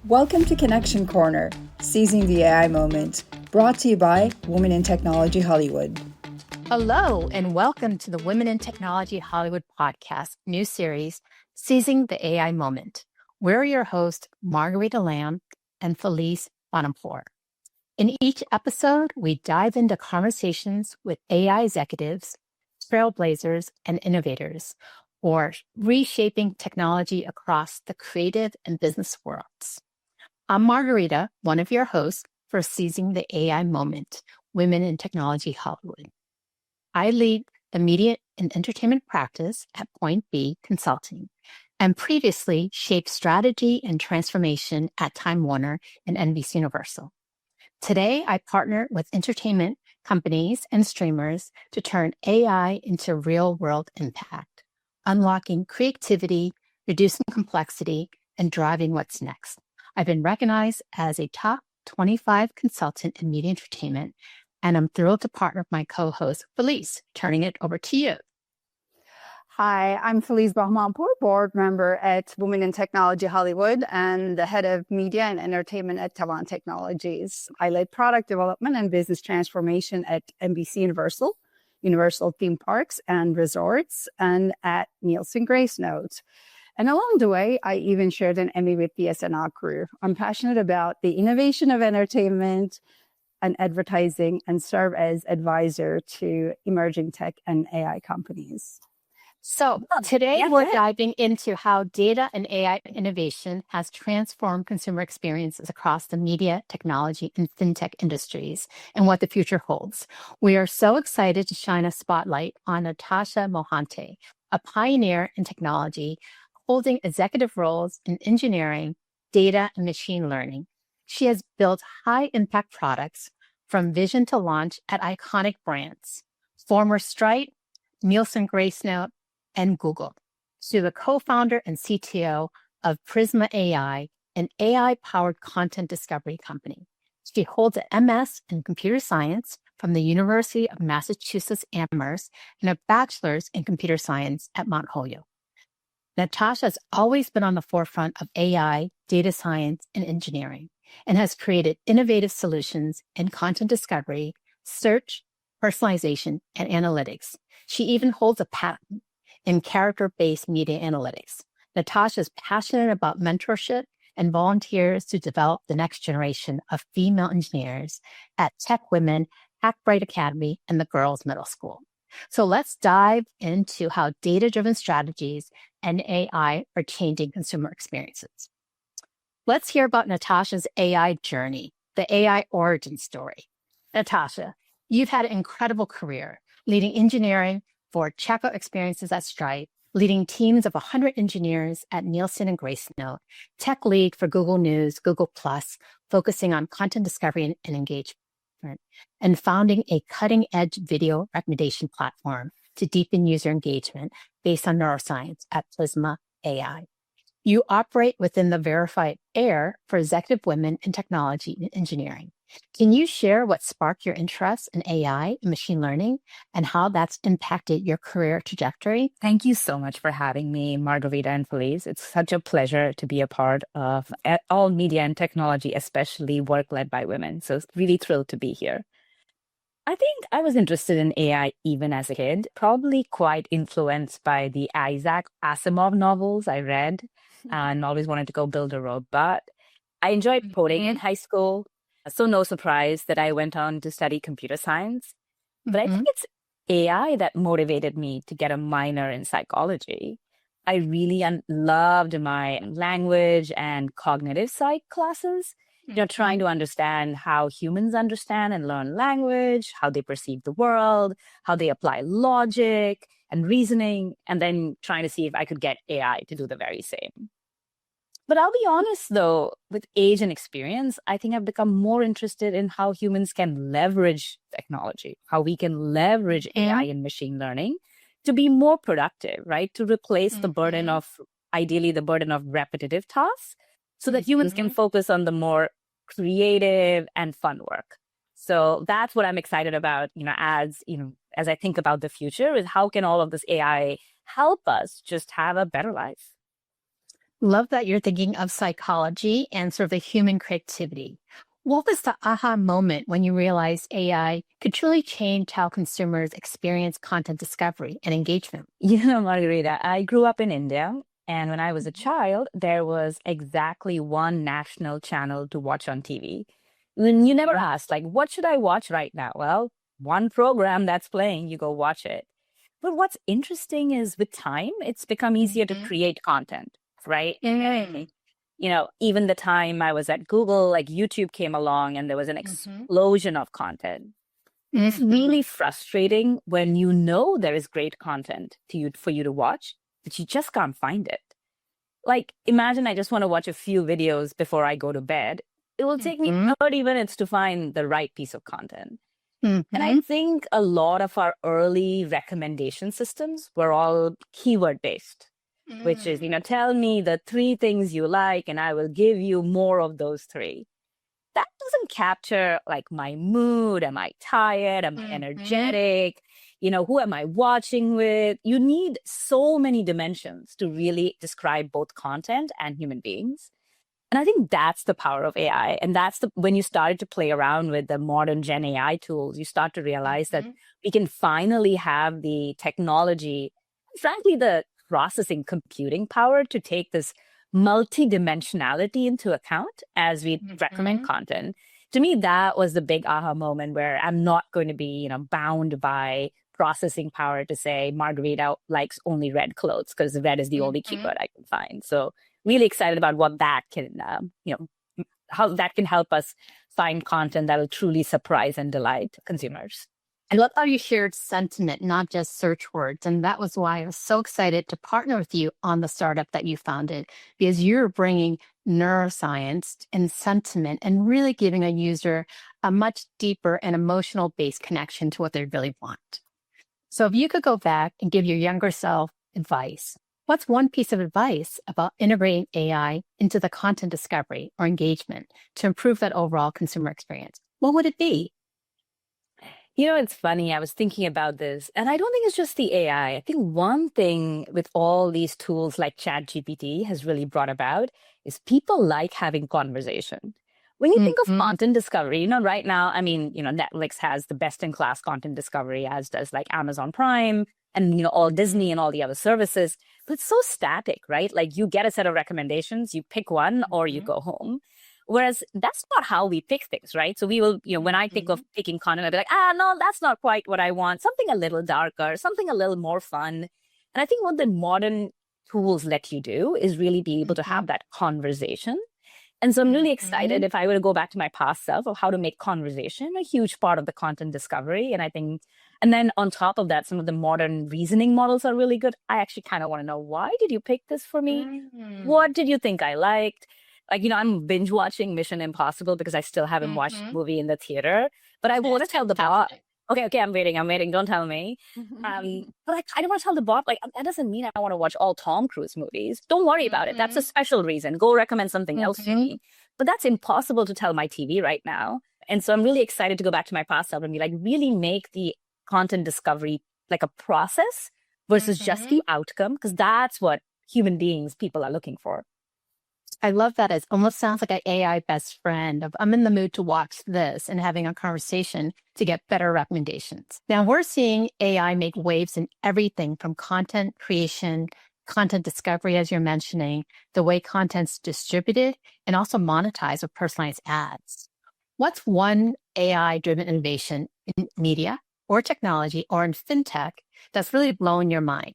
Welcome to Connection Corner, Seizing the AI Moment, brought to you by Women in Technology Hollywood. Hello, and welcome to the Women in Technology Hollywood podcast, new series, Seizing the AI Moment. We're your hosts, Margarita Lamb and Filiz Bahmanpour. In each episode, we dive into conversations with AI executives, trailblazers, and innovators, or reshaping technology across the creative and business worlds. I'm Margarita, one of your hosts for Seizing the AI Moment, Women in Technology Hollywood. I lead the media and entertainment practice at Point B Consulting and previously shaped strategy and transformation at Time Warner and NBC Universal. Today, I partner with entertainment companies and streamers to turn AI into real-world impact, unlocking creativity, reducing complexity, and driving what's next. I've been recognized as a top 25 consultant in media entertainment, and I'm thrilled to partner with my co-host, Filiz. Turning it over to you. Hi, I'm Filiz Bahmanpour, board member at Women in Technology Hollywood and the head of media and entertainment at Tavan Technologies. I led product development and business transformation at NBC Universal, Universal Theme Parks and Resorts, and at Nielsen Gracenote. And along the way, I even shared an Emmy with the SNL crew. I'm passionate about the innovation of entertainment and advertising and serve as advisor to emerging tech and AI companies. So today we're diving into how data and AI innovation has transformed consumer experiences across the media, technology, and fintech industries and what the future holds. We are so excited to shine a spotlight on Natasha Mohanty, a pioneer in technology, holding executive roles in engineering, data, and machine learning. She has built high-impact products from vision to launch at iconic brands, former Stripe, Nielsen Gracenote, and Google. She's the co-founder and CTO of Prisma AI, an AI-powered content discovery company. She holds an MS in computer science from the University of Massachusetts Amherst and a bachelor's in computer science at Mount Holyoke. Natasha has always been on the forefront of AI, data science, and engineering, and has created innovative solutions in content discovery, search, personalization, and analytics. She even holds a patent in character-based media analytics. Natasha is passionate about mentorship and volunteers to develop the next generation of female engineers at Tech Women, Hack Bright Academy, and the Girls Middle School. So let's dive into how data-driven strategies and AI are changing consumer experiences. Let's hear about Natasha's AI journey, the AI origin story. Natasha, you've had an incredible career leading engineering for checkout experiences at Stripe, leading teams of 100 engineers at Nielsen and Gracenote, tech lead for Google News, Google Plus, focusing on content discovery and engagement, and founding a cutting-edge video recommendation platform to deepen user engagement based on neuroscience at Prisma AI. You operate within the verified AIR for executive women in technology and engineering. Can you share what sparked your interest in AI and machine learning and how that's impacted your career trajectory? Thank you so much for having me, Margarita and Filiz. It's such a pleasure to be a part of all media and technology, especially work led by women. So really thrilled to be here. I think I was interested in AI even as a kid, probably quite influenced by the Isaac Asimov novels I read and always wanted to go build a robot. I enjoyed coding in high school, so no surprise that I went on to study computer science. But I think it's AI that motivated me to get a minor in psychology. I really loved my language and cognitive psych classes, trying to understand how humans understand and learn language, how they perceive the world, how they apply logic and reasoning, and then trying to see if I could get AI to do the very same. But I'll be honest, though, with age and experience, I think I've become more interested in how humans can leverage technology, how we can leverage AI and machine learning to be more productive, right? To replace the burden of, ideally, the burden of repetitive tasks so that humans can focus on the more creative and fun work. So that's what I'm excited about, as I think about the future, is how can all of this AI help us just have a better life? Love that you're thinking of psychology and sort of the human creativity. What was the aha moment when you realized AI could truly change how consumers experience content discovery and engagement? Margarita, I grew up in India, and when I was a child, there was exactly one national channel to watch on TV. When you never asked, like, what should I watch right now? Well, one program that's playing, you go watch it. But what's interesting is with time, it's become easier to create content, right? Even the time I was at Google, like YouTube came along and there was an explosion of content. It's really frustrating when you know there is great content for you to watch, but you just can't find it. Like, imagine I just want to watch a few videos before I go to bed. It will take me 30 minutes to find the right piece of content. And I think a lot of our early recommendation systems were all keyword based, which is, tell me the 3 things you like, and I will give you more of those 3. That doesn't capture like my mood. Am I tired? Am I energetic? Who am I watching with? You need so many dimensions to really describe both content and human beings. And I think that's the power of AI. And that's when you started to play around with the modern Gen AI tools, you start to realize that we can finally have the technology, frankly, the processing computing power to take this multidimensionality into account as we recommend content. To me, that was the big aha moment where I'm not going to be, bound by processing power to say Margarita likes only red clothes because red is the only keyword I can find. So really excited about what that can, how that can help us find content that will truly surprise and delight consumers. I love how you shared sentiment, not just search words. And that was why I was so excited to partner with you on the startup that you founded, because you're bringing neuroscience and sentiment and really giving a user a much deeper and emotional based connection to what they really want. So if you could go back and give your younger self advice, what's one piece of advice about integrating AI into the content discovery or engagement to improve that overall consumer experience? What would it be? It's funny. I was thinking about this, and I don't think it's just the AI. I think one thing with all these tools like ChatGPT has really brought about is people like having conversation. When you think of content discovery, right now, Netflix has the best in class content discovery, as does like Amazon Prime and, all Disney and all the other services. But it's so static, right? Like you get a set of recommendations, you pick one or you go home. Whereas that's not how we pick things, right? So we will, when I think of picking content, I'll be like, no, that's not quite what I want. Something a little darker, something a little more fun. And I think what the modern tools let you do is really be able to have that conversation. And so I'm really excited if I were to go back to my past self of how to make conversation a huge part of the content discovery. And then on top of that, some of the modern reasoning models are really good. I actually kind of want to know, why did you pick this for me? What did you think I liked? Like, I'm binge watching Mission Impossible because I still haven't watched the movie in the theater, but I want to tell the bot. Okay, I'm waiting. Don't tell me. But I don't want to tell the bot, like, that doesn't mean I want to watch all Tom Cruise movies. Don't worry about it. That's a special reason. Go recommend something else to me. But that's impossible to tell my TV right now. And so I'm really excited to go back to my past self and be like, really make the content discovery like a process versus just the outcome, because that's what human beings, people are looking for. I love that. It almost sounds like an AI best friend of I'm in the mood to watch this and having a conversation to get better recommendations. Now we're seeing AI make waves in everything from content creation, content discovery, as you're mentioning, the way content's distributed and also monetized with personalized ads. What's one AI-driven innovation in media or technology or in fintech that's really blown your mind?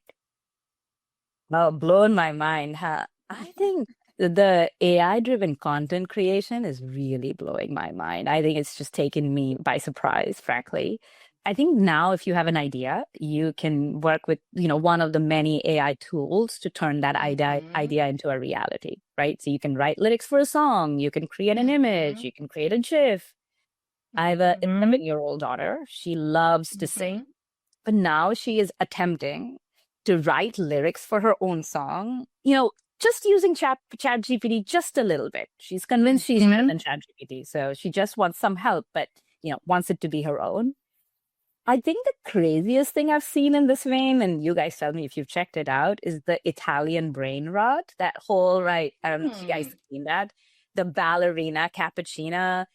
Well, blown my mind, huh? I think the AI-driven content creation is really blowing my mind. I think it's just taken me by surprise, frankly. I think now if you have an idea, you can work with, one of the many AI tools to turn that idea into a reality, right? So you can write lyrics for a song, you can create an image, you can create a GIF. I have an 11-year-old daughter. She loves to sing, but now she is attempting to write lyrics for her own song, just using ChatGPT just a little bit. She's convinced she's better than ChatGPT. So she just wants some help, but, wants it to be her own. I think the craziest thing I've seen in this vein, and you guys tell me if you've checked it out, is the Italian brain rot. That whole, right, I don't know if you guys have seen that. The ballerina cappuccina.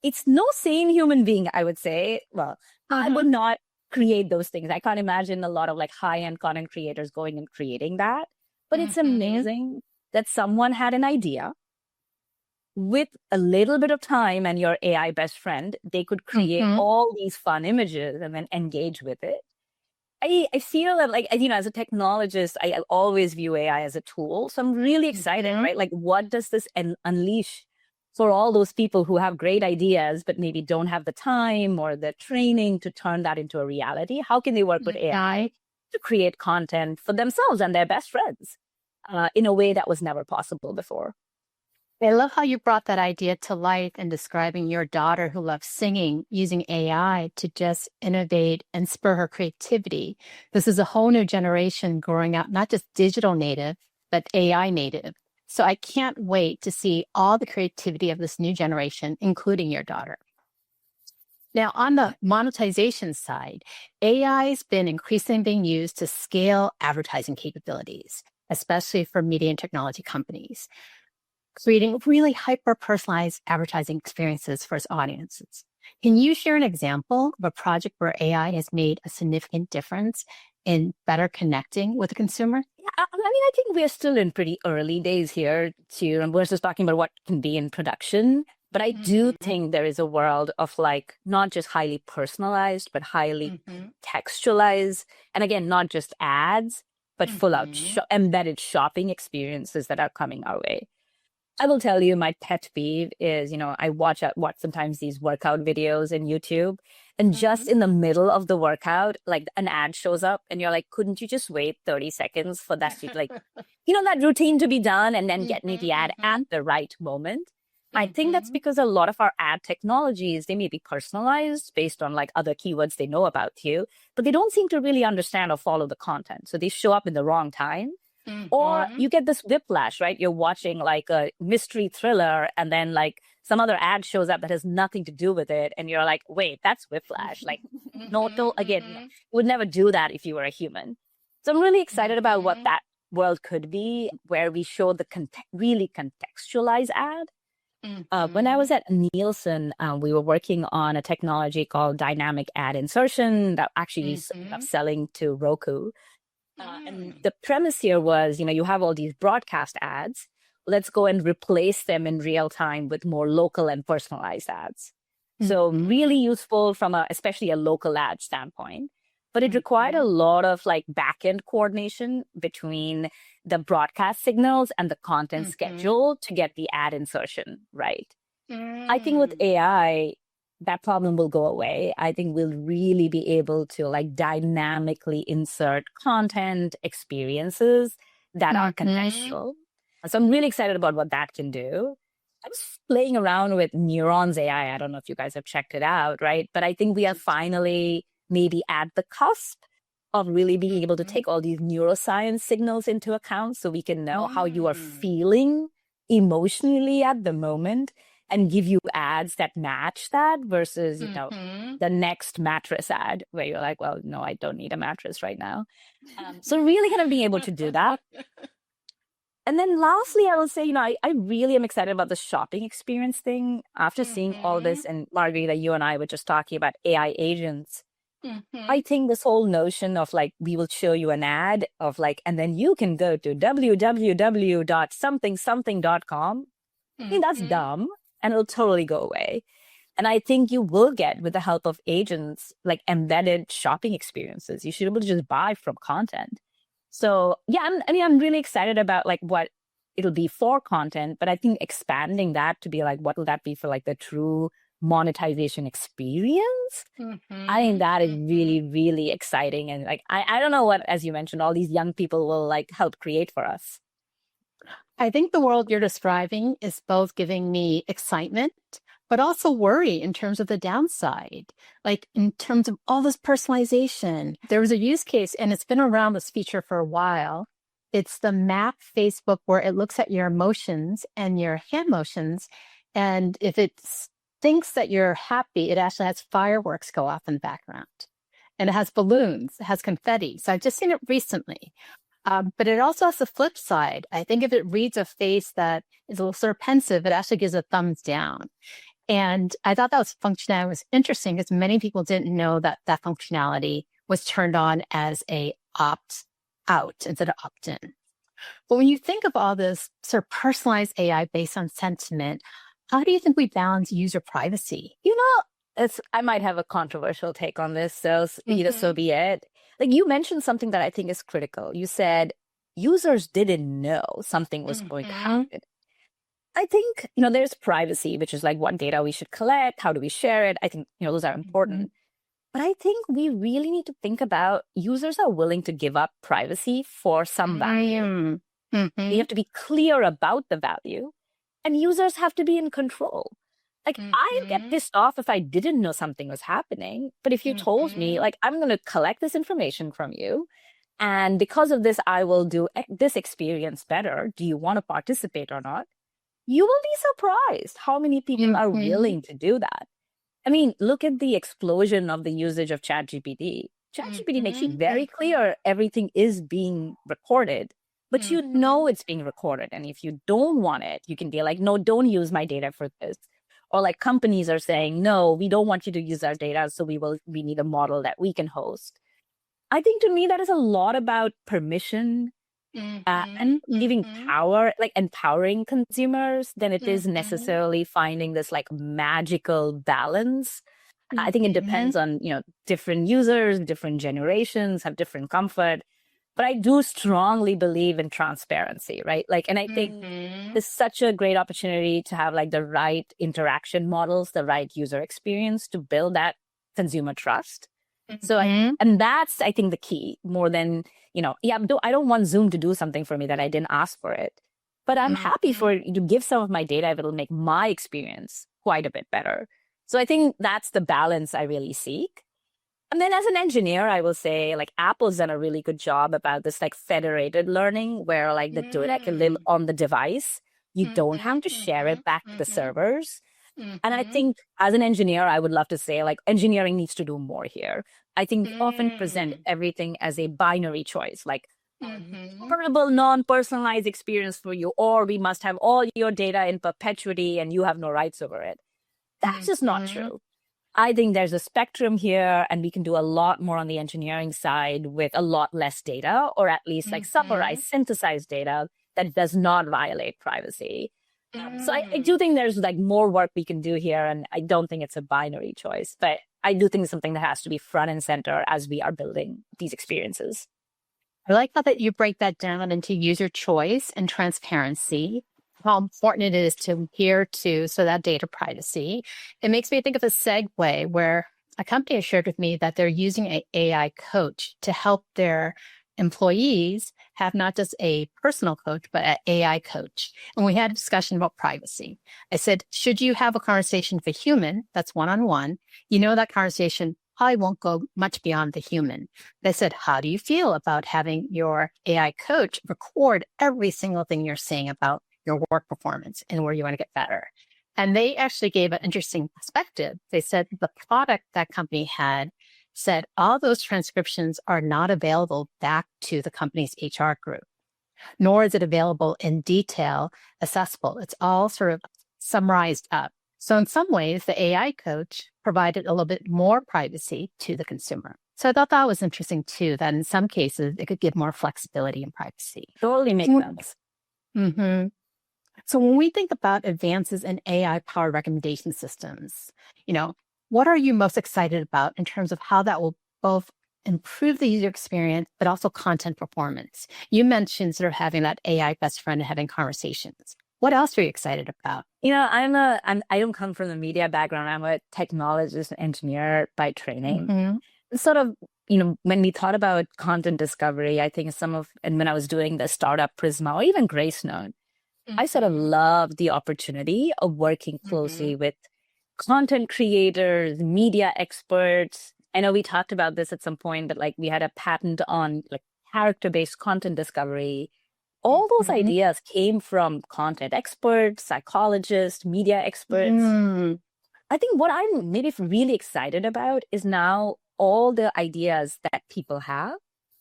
It's no sane human being, I would say. Well, I would not create those things. I can't imagine a lot of like high-end content creators going and creating that. But it's amazing that someone had an idea with a little bit of time and your AI best friend, they could create all these fun images and then engage with it. I feel that like, you know, as a technologist, I always view AI as a tool. So I'm really excited, right? Like, what does this unleash for all those people who have great ideas, but maybe don't have the time or the training to turn that into a reality? How can they work with AI to create content for themselves and their best friends in a way that was never possible before? I love how you brought that idea to life in describing your daughter who loves singing using AI to just innovate and spur her creativity. This is a whole new generation growing up, not just digital native, but AI native. So I can't wait to see all the creativity of this new generation, including your daughter. Now, on the monetization side, AI has been increasingly being used to scale advertising capabilities, especially for media and technology companies, creating really hyper-personalized advertising experiences for its audiences. Can you share an example of a project where AI has made a significant difference in better connecting with the consumer? Yeah, I mean, I think we're still in pretty early days here too, and we're just talking about what can be in production. But I do think there is a world of like not just highly personalized, but highly textualized. And again, not just ads, but full out embedded shopping experiences that are coming our way. I will tell you my pet peeve is, you know, I watch sometimes these workout videos in YouTube, and just in the middle of the workout, like an ad shows up and you're like, couldn't you just wait 30 seconds for that to like, you know, that routine to be done and then get me the ad at the right moment? I think that's because a lot of our ad technologies, they may be personalized based on like other keywords they know about you, but they don't seem to really understand or follow the content. So they show up in the wrong time. Or you get this whiplash, right? You're watching like a mystery thriller and then like some other ad shows up that has nothing to do with it. And you're like, wait, that's whiplash. Like, no, again, you would never do that if you were a human. So I'm really excited about what that world could be, where we show the really contextualized ad. When I was at Nielsen, we were working on a technology called dynamic ad insertion that actually ended up selling to Roku. And the premise here was, you know, you have all these broadcast ads. Let's go and replace them in real time with more local and personalized ads. So really useful from especially a local ad standpoint. But it required a lot of like back-end coordination between the broadcast signals and the content schedule to get the ad insertion right. I think with AI, that problem will go away. I think we'll really be able to like dynamically insert content experiences that are contextual. So I'm really excited about what that can do. I was playing around with Neurons AI. I don't know if you guys have checked it out, right? But I think we are finally maybe at the cusp of really being able to take all these neuroscience signals into account so we can know how you are feeling emotionally at the moment and give you ads that match that versus, you know, the next mattress ad where you're like, well, no, I don't need a mattress right now. So really kind of being able to do that. And then lastly, I will say, you know, I really am excited about the shopping experience thing. After seeing all this, and Margarita, you and I were just talking about AI agents. I think this whole notion of like, we will show you an ad of like, and then you can go to www.somethingsomething.com. I think that's dumb. And it'll totally go away. And I think you will get, with the help of agents, like embedded shopping experiences. You should be able to just buy from content. So yeah, I'm really excited about like what it'll be for content, but I think expanding that to be like, what will that be for like the true monetization experience? I think that is really, really exciting. And like, I don't know what, as you mentioned, all these young people will like help create for us. I think the world you're describing is both giving me excitement, but also worry in terms of the downside, like in terms of all this personalization. There was a use case, and it's been around this feature for a while. It's the map Facebook where it looks at your emotions and your hand motions. And if it thinks that you're happy, it actually has fireworks go off in the background. and it has balloons, it has confetti. So I've just seen it recently. But it also has the flip side. I think if it reads a face that is a little sort of pensive, it actually gives a thumbs down. And I thought that functionality was interesting because many people didn't know that that functionality was turned on as a opt out instead of opt in. But when you think of all this sort of personalized AI based on sentiment, how do you think we balance user privacy? I might have a controversial take on this, so so be it. Like you mentioned something that I think is critical. You said users didn't know something was going to happen. I think, there's privacy, which is like what data we should collect, how do we share it? I think, those are important. But I think we really need to think about users are willing to give up privacy for some value. We have to be clear about the value, and users have to be in control. Like, I'd get pissed off if I didn't know something was happening. But if you told me, like, I'm going to collect this information from you, and because of this, I will do this experience better. Do you want to participate or not? You will be surprised how many people are willing to do that. I mean, look at the explosion of the usage of ChatGPT. ChatGPT makes it very clear everything is being recorded, but you know it's being recorded. And if you don't want it, you can be like, no, don't use my data for this. Or like companies are saying, no, we don't want you to use our data, so we need a model that we can host. I think to me, that is a lot about permission and giving power, like empowering consumers, than it is necessarily finding this like magical balance. I think it depends on, different users, different generations have different comfort. But I do strongly believe in transparency, right? Like, and I think there's such a great opportunity to have like the right interaction models, the right user experience to build that consumer trust. So, and that's, I think, the key more than, I don't want Zoom to do something for me that I didn't ask for it. But I'm happy to give some of my data if it'll make my experience quite a bit better. So I think that's the balance I really seek. And then as an engineer, I will say like Apple's done a really good job about this like federated learning where like the data can live on the device. You don't have to share it back to the servers. And I think as an engineer, I would love to say like engineering needs to do more here. I think we often present everything as a binary choice, like portable, non-personalized experience for you, or we must have all your data in perpetuity and you have no rights over it. That's just not true. I think there's a spectrum here and we can do a lot more on the engineering side with a lot less data, or at least like summarized, synthesized data that does not violate privacy. So I do think there's like more work we can do here, and I don't think it's a binary choice, but I do think it's something that has to be front and center as we are building these experiences. I like that you break that down into user choice and transparency, how important it is to adhere to that data privacy. It makes me think of a segue where a company has shared with me that they're using an AI coach to help their employees have not just a personal coach, but an AI coach. And we had a discussion about privacy. I said, should you have a conversation with a human that's one-on-one, that conversation probably won't go much beyond the human. They said, how do you feel about having your AI coach record every single thing you're saying about your work performance and where you want to get better? And they actually gave an interesting perspective. They said the product that company had said all those transcriptions are not available back to the company's HR group, nor is it available in detail, accessible. It's all sort of summarized up. So in some ways, the AI coach provided a little bit more privacy to the consumer. So I thought that was interesting too, that in some cases, it could give more flexibility and privacy. Totally makes sense. So when we think about advances in AI-powered recommendation systems, what are you most excited about in terms of how that will both improve the user experience, but also content performance? You mentioned sort of having that AI best friend and having conversations. What else are you excited about? I don't come from the media background. I'm a technologist and engineer by training. Sort of, when we thought about content discovery, I think and when I was doing the startup Prisma or even Gracenote, I sort of love the opportunity of working closely with content creators, media experts. I know we talked about this at some point, but like we had a patent on like character-based content discovery. All those ideas came from content experts, psychologists, media experts. I think what I'm maybe really excited about is now all the ideas that people have,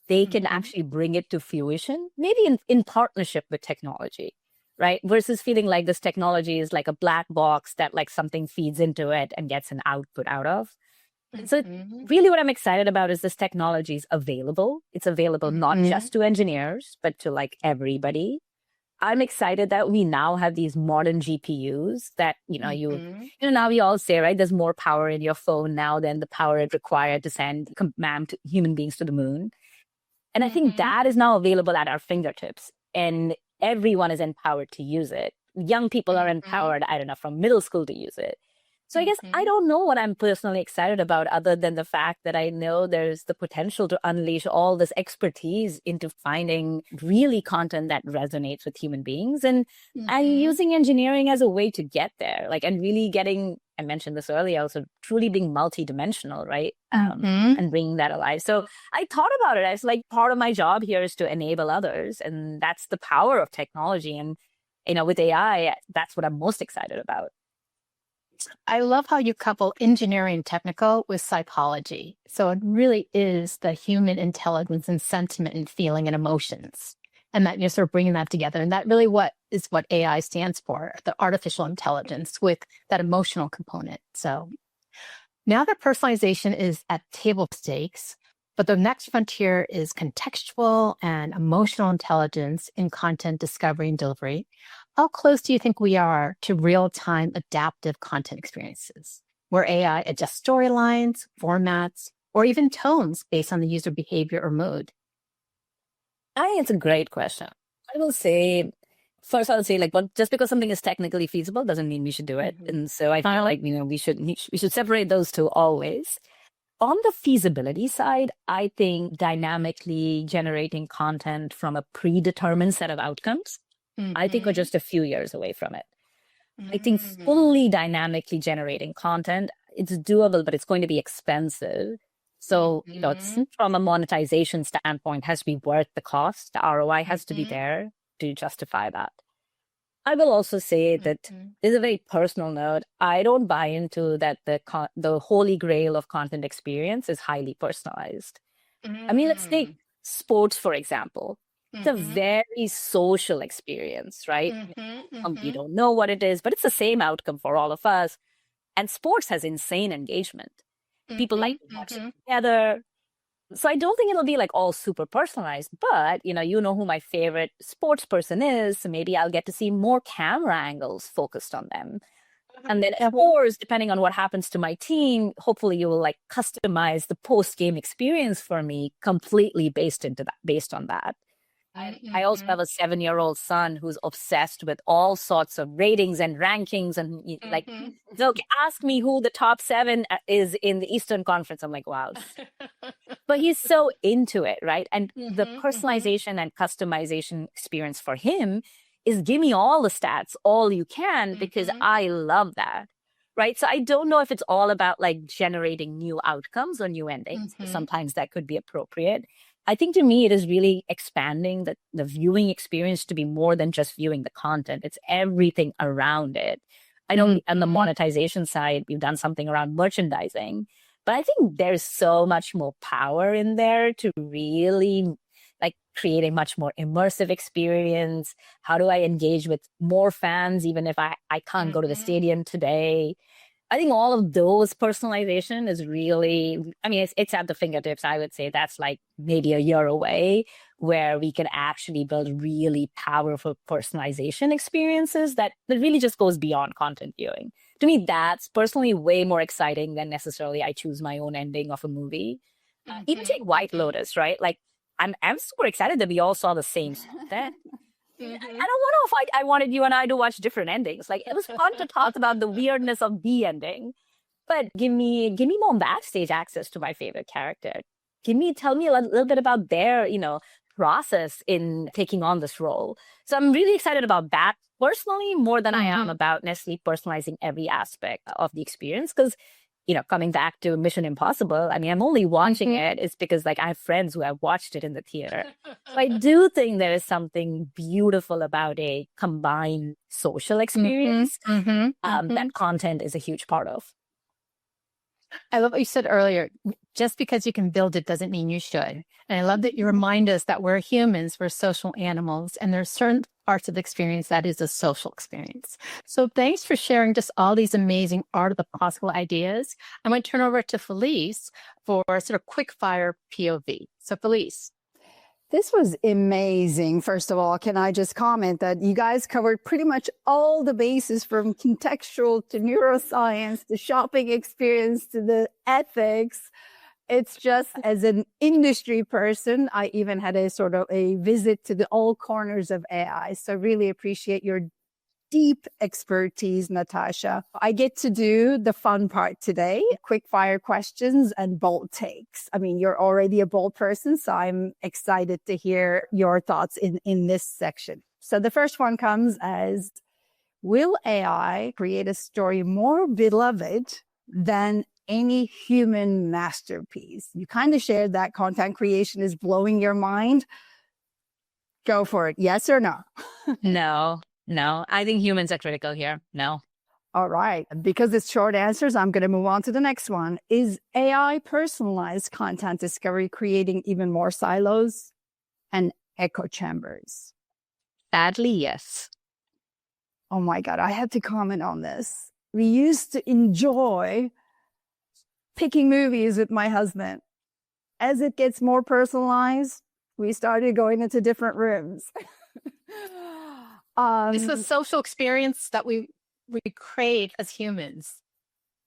they can actually bring it to fruition, maybe in partnership with technology, right? Versus feeling like this technology is like a black box that like something feeds into it and gets an output out of. And so really what I'm excited about is this technology is available. It's available not just to engineers, but to like everybody. I'm excited that we now have these modern GPUs that, now we all say, right, there's more power in your phone now than the power it required to send command to human beings to the moon. And I think that is now available at our fingertips, and everyone is empowered to use it. Young people are empowered, I don't know, from middle school to use it. So I guess I don't know what I'm personally excited about other than the fact that I know there's the potential to unleash all this expertise into finding really content that resonates with human beings and using engineering as a way to get there. Like, and really getting, I mentioned this earlier, also truly being multidimensional, right? And bringing that alive. So I thought about it as like part of my job here is to enable others. And that's the power of technology. And, with AI, that's what I'm most excited about. I love how you couple engineering technical with psychology. So it really is the human intelligence and sentiment and feeling and emotions. And that you're sort of bringing that together. And that really what AI stands for, the artificial intelligence with that emotional component. So now that personalization is at table stakes, but the next frontier is contextual and emotional intelligence in content discovery and delivery. How close do you think we are to real-time adaptive content experiences, where AI adjusts storylines, formats, or even tones based on the user behavior or mood? I think it's a great question. I will say, first I would say, just because something is technically feasible doesn't mean we should do it. And so I feel like, we should separate those two always. On the feasibility side, I think dynamically generating content from a predetermined set of outcomes, I think we're just a few years away from it. I think fully dynamically generating content, it's doable, but it's going to be expensive. So, it's from a monetization standpoint, has to be worth the cost. The ROI has to be there to justify that. I will also say that this is a very personal note. I don't buy into that the holy grail of content experience is highly personalized. I mean, let's take sports, for example. It's a very social experience, right? We don't know what it is, but it's the same outcome for all of us. And sports has insane engagement. People like to watch it together. So I don't think it'll be like all super personalized, but you know who my favorite sports person is. So maybe I'll get to see more camera angles focused on them. And then of course, depending on what happens to my team, hopefully you will like customize the post-game experience for me completely based on that. I also have a 7-year-old son who's obsessed with all sorts of ratings and rankings and so ask me who the top 7 is in the Eastern Conference. I'm like, wow. But he's so into it, right? And the personalization and customization experience for him is give me all the stats, all you can, because I love that, right? So I don't know if it's all about like generating new outcomes or new endings. Sometimes that could be appropriate. I think to me, it is really expanding the viewing experience to be more than just viewing the content. It's everything around it. I know on the monetization side, we've done something around merchandising, but I think there's so much more power in there to really like create a much more immersive experience. How do I engage with more fans, even if I can't go to the stadium today? I think all of those personalization is really, I mean, it's at the fingertips. I would say that's like maybe a year away where we can actually build really powerful personalization experiences that really just goes beyond content viewing. To me, that's personally way more exciting than necessarily I choose my own ending of a movie. Even take White Lotus, right? Like I'm super excited that we all saw the same set. I don't know if I wanted you and I to watch different endings. Like it was fun to talk about the weirdness of the ending, but give me more backstage access to my favorite character. Tell me a little bit about their, process in taking on this role. So I'm really excited about that personally more than I am about necessarily personalizing every aspect of the experience. Because coming back to Mission Impossible, I mean, I'm only watching it is because like I have friends who have watched it in the theater. So I do think there is something beautiful about a combined social experience that content is a huge part of. I love what you said earlier. Just because you can build it doesn't mean you should. And I love that you remind us that we're humans, we're social animals, and there's certain parts of the experience that is a social experience. So thanks for sharing just all these amazing art of the possible ideas. I'm going to turn over to Filiz for sort of quick fire POV. So Filiz. This was amazing. First of all, can I just comment that you guys covered pretty much all the bases from contextual to neuroscience, to shopping experience, to the ethics. It's just as an industry person, I even had a sort of a visit to the all corners of AI. So really appreciate your deep expertise, Natasha. I get to do the fun part today, quick fire questions and bold takes. I mean, you're already a bold person, so I'm excited to hear your thoughts in this section. So the first one comes as, will AI create a story more beloved than any human masterpiece? You kind of shared that content creation is blowing your mind. Go for it. Yes or no? No, I think humans are critical here. No. All right. Because it's short answers, I'm going to move on to the next one. Is AI personalized content discovery creating even more silos and echo chambers? Sadly, yes. Oh my God, I had to comment on this. We used to enjoy picking movies with my husband. As it gets more personalized, we started going into different rooms. It's the social experience that we crave as humans.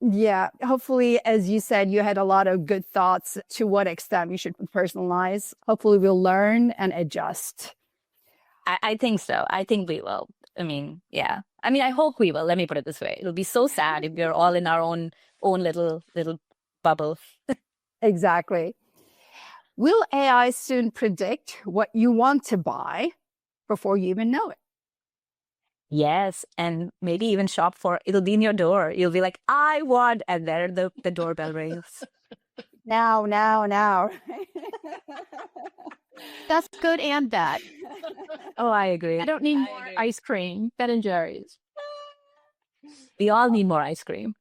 Yeah. Hopefully, as you said, you had a lot of good thoughts to what extent we should personalize. Hopefully we'll learn and adjust. I think so. I think we will. I mean, yeah. I mean, I hope we will. Let me put it this way. It'll be so sad if we're all in our own little bubble. Exactly. Will AI soon predict what you want to buy before you even know it? Yes, and maybe even shop for, it'll be in your door. You'll be like, I want, and there the doorbell rings. Now. That's good and bad. Oh, I agree. I don't need more ice cream. Ben and Jerry's. We all need more ice cream.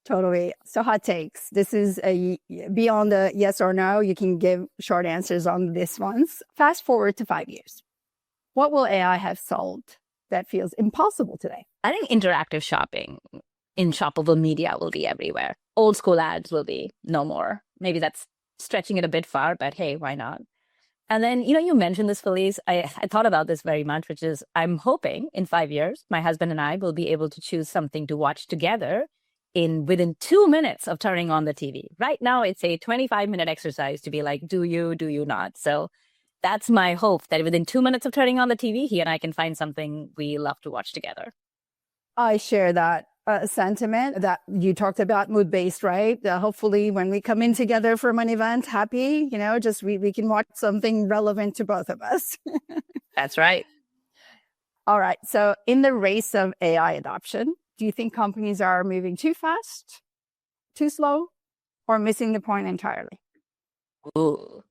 Totally. So hot takes. This is beyond the yes or no. You can give short answers on this ones. Fast forward to 5 years. What will AI have solved that feels impossible today? I think interactive shopping in shoppable media will be everywhere. Old school ads will be no more. Maybe that's stretching it a bit far, but hey, why not? And then, you mentioned this, Filiz. I thought about this very much, which is I'm hoping in 5 years, my husband and I will be able to choose something to watch together within 2 minutes of turning on the TV. Right now, it's a 25-minute exercise to be like, do you not? So that's my hope, that within 2 minutes of turning on the TV, he and I can find something we love to watch together. I share that sentiment that you talked about, mood-based, right? Hopefully when we come in together from an event, happy, just we can watch something relevant to both of us. That's right. All right. So in the race of AI adoption, do you think companies are moving too fast, too slow, or missing the point entirely? Ooh.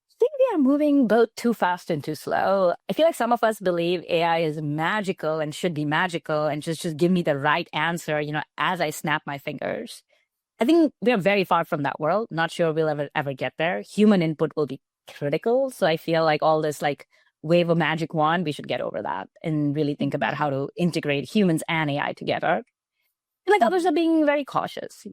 I think we are moving both too fast and too slow. I feel like some of us believe AI is magical and should be magical and just give me the right answer, as I snap my fingers. I think we are very far from that world. Not sure we'll ever get there. Human input will be critical. So I feel like all this wave of magic wand, we should get over that and really think about how to integrate humans and AI together. And others are being very cautious,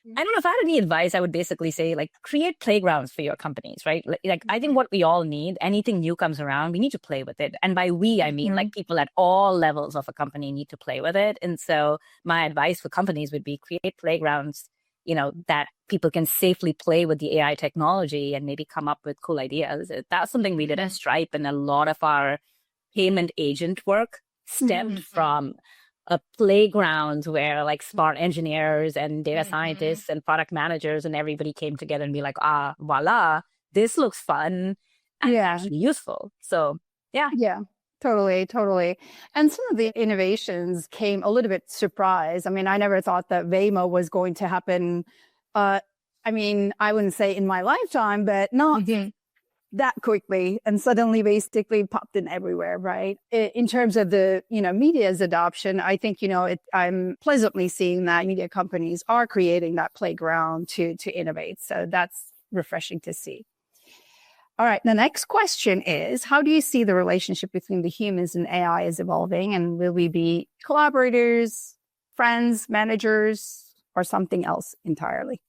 I don't know if I had any advice, I would basically say create playgrounds for your companies, right? I think what we all need, anything new comes around, we need to play with it. And by we, I mean people at all levels of a company need to play with it. And so my advice for companies would be create playgrounds, that people can safely play with the AI technology and maybe come up with cool ideas. That's something we did at Stripe, and a lot of our payment agent work stemmed from a playground where smart engineers and data scientists and product managers and everybody came together and be like, voila, this looks fun and actually useful. So Yeah, totally. And some of the innovations came a little bit surprise. I mean, I never thought that Waymo was going to happen. I wouldn't say in my lifetime, but not that quickly and suddenly basically popped in everywhere, right? In terms of the, media's adoption, I think, I'm pleasantly seeing that media companies are creating that playground to innovate. So that's refreshing to see. All right. The next question is, how do you see the relationship between the humans and AI is evolving? And will we be collaborators, friends, managers, or something else entirely?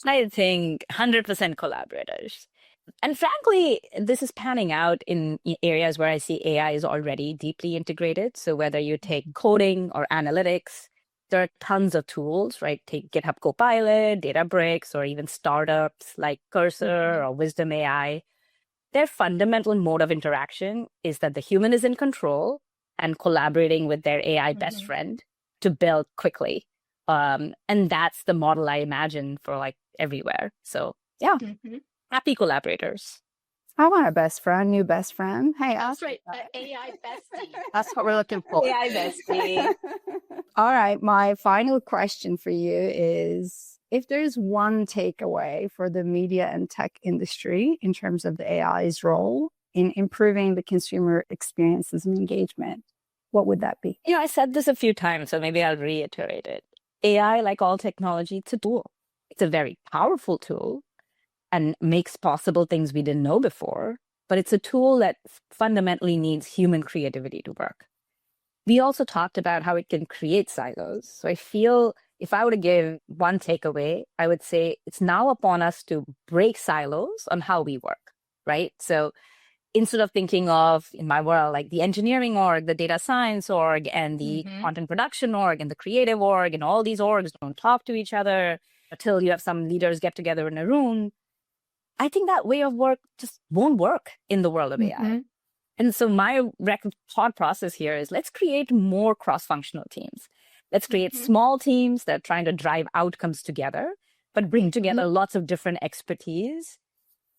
I think 100% collaborators. And frankly, this is panning out in areas where I see AI is already deeply integrated. So whether you take coding or analytics, there are tons of tools, right? Take GitHub Copilot, Databricks, or even startups like Cursor or Wisdom AI. Their fundamental mode of interaction is that the human is in control and collaborating with their AI best friend to build quickly. And that's the model I imagine for like everywhere. So yeah, happy collaborators. I want a best friend, new best friend. Hey, That's right. AI bestie. That's what we're looking for. AI bestie. All right. My final question for you is, if there's one takeaway for the media and tech industry in terms of the AI's role in improving the consumer experiences and engagement, what would that be? I said this a few times, so maybe I'll reiterate it. AI, like all technology, it's a tool. It's a very powerful tool and makes possible things we didn't know before, but it's a tool that fundamentally needs human creativity to work. We also talked about how it can create silos. So I feel if I were to give one takeaway, I would say it's now upon us to break silos on how we work, right? So instead of thinking of, in my world, like the engineering org, the data science org, and the content production org, and the creative org, and all these orgs don't talk to each other until you have some leaders get together in a room, I think that way of work just won't work in the world of AI. And so my thought process here is, let's create more cross-functional teams. Let's create small teams that are trying to drive outcomes together, but bring together lots of different expertise.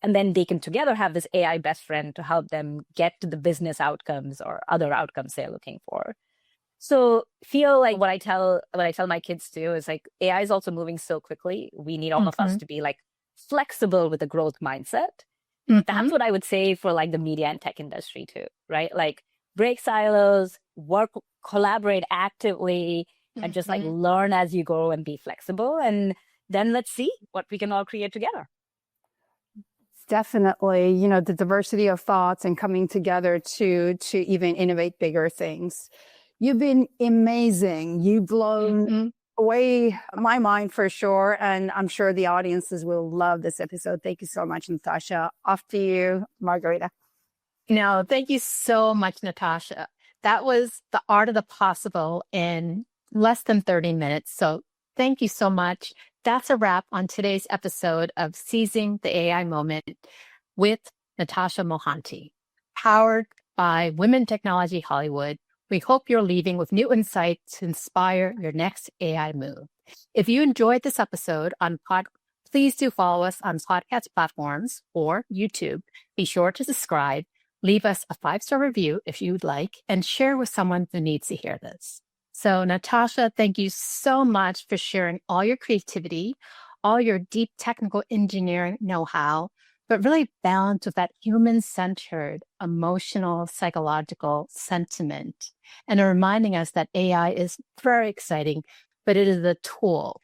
And then they can together have this AI best friend to help them get to the business outcomes or other outcomes they're looking for. So feel like what I tell my kids too is like, AI is also moving so quickly. We need all of us to be like flexible with a growth mindset. That's what I would say for like the media and tech industry too, right? Like break silos, collaborate actively, and just like learn as you go and be flexible. And then let's see what we can all create together. Definitely, the diversity of thoughts and coming together to even innovate bigger things. You've been amazing. You've blown away my mind for sure. And I'm sure the audiences will love this episode. Thank you so much, Natasha. Off to you, Margarita. No, thank you so much, Natasha. That was the art of the possible in less than 30 minutes. So thank you so much. That's a wrap on today's episode of Seizing the AI Moment with Natasha Mohanty, powered by Women Technology Hollywood. We hope you're leaving with new insights to inspire your next AI move. If you enjoyed this episode please do follow us on podcast platforms or YouTube. Be sure to subscribe, leave us a 5-star review if you'd like, and share with someone who needs to hear this. So Natasha, thank you so much for sharing all your creativity, all your deep technical engineering know-how, but really balanced with that human-centered, emotional, psychological sentiment, and reminding us that AI is very exciting, but it is a tool.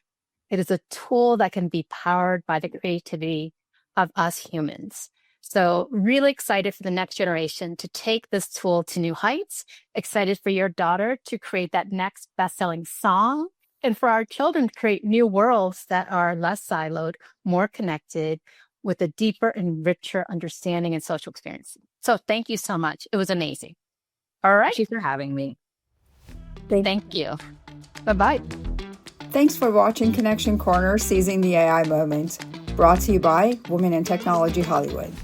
It is a tool that can be powered by the creativity of us humans. So really excited for the next generation to take this tool to new heights, excited for your daughter to create that next best-selling song, and for our children to create new worlds that are less siloed, more connected, with a deeper and richer understanding and social experience. So thank you so much. It was amazing. All right. Thank you for having me. Thank you. Bye-bye. Thanks for watching Connection Corner, Seizing the AI Moment, brought to you by Women in Technology Hollywood.